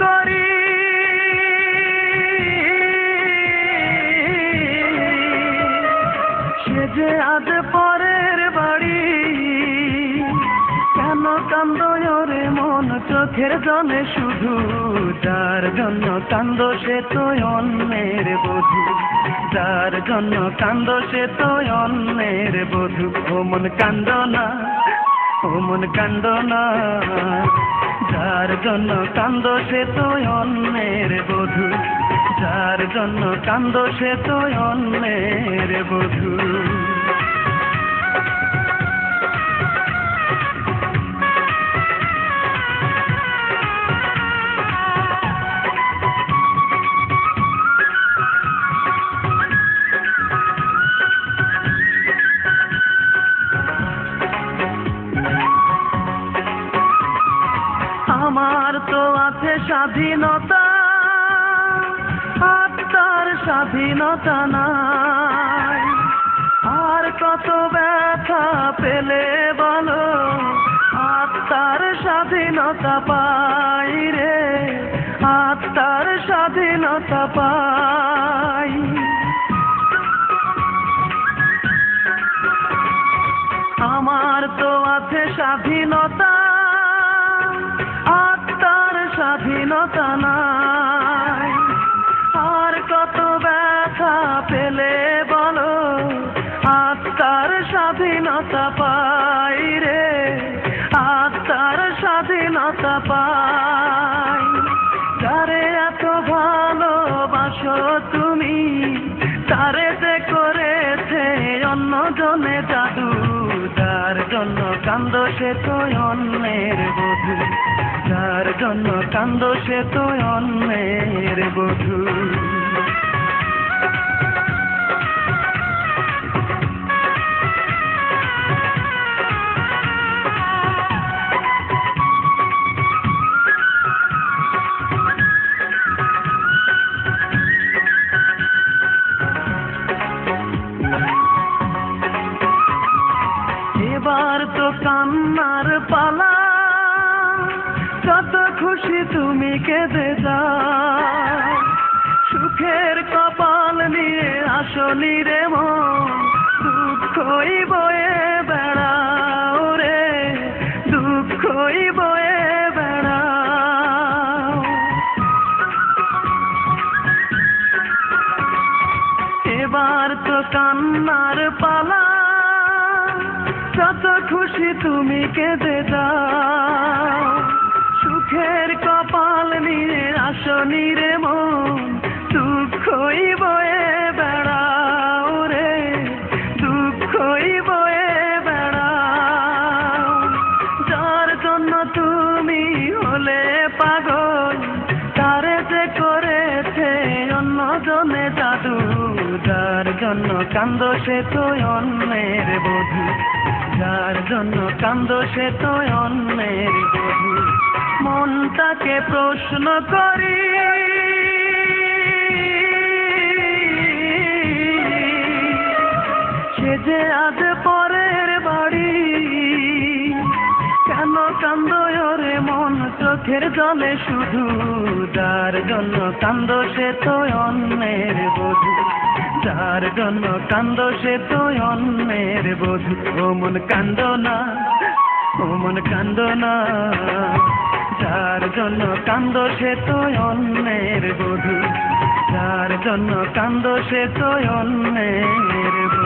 করি সে যে আজ পরের বাড়ি। কেন কান্দো রে মন চোখের জলে শুধু, যার জন্য কান্দো সে তো অন্যের বধূ, যার জন্য কান্দো সে তো অন্যের বধূ। ও মন কান্দো না, ও মন কান্দো না, যার জন্য কান্দো সে তো অন্যের বধূ, যার জন্য কান্দো সে তো অন্যের বধূ। আমার তো আছে স্বাধীনতা, আত্মার স্বাধীনতা নাই। আর কত ব্যথা পেলে বলো আত্মার স্বাধীনতা পাই রে, আত্মার স্বাধীনতা পাই। আমার তো আছে স্বাধীনতা, আত্মার স্বাধীনতা নাই। আর কত ব্যথা পেলে বলো আত্মার স্বাধীনতা পাই রে, আত্মার স্বাধীনতা পাই। যারে এত ভালোবাসো তুমি, তারে যে করেছে অন্য জনে জাদু, যার জন্য কান্দো সে তো অন্যের বধূ, যার জন্য কান্দো সে তো অন্যের বধূ। এবার তো কান্নার পালা, যত খুশি তুমি কেঁদে যাও। সুখের কপাল নিয়ে আসনি রে মন, দুঃখই বয়ে বেড়াও রে, দুঃখই বয়ে বেড়াও। এবার তো কান্নার পালা, যত খুশি তুমি কেঁদে যাও। সুখের কপাল নিয়ে আসনি রে মন, দুঃখই বয়ে বেড়াও রে, দুঃখই বয়ে বেড়াও। যার জন্য তুমি হলে পাগল, তারে যে করেছে অন্য জনে জাদু, যার জন্য কান্দো সে তো অন্যের বধূ, যার জন্য কান্দো সে তো অন্যের বধূ। মনটাকে প্রশ্ন করি সে যে আজ পরের বাড়ি। কেন কান্দো রে মন চোখের জলে শুধু, যার জন্য কান্দো সে তো অন্যের বধূ, যার জন্য কান্দো সে তো অন্যের বধূ। ও মন কান্দো না, ও মন কান্দো না, যার জন্য কান্দো সে তো অন্যের বধূ, যার জন্য কান্দো সে তো অন্যের বধূ।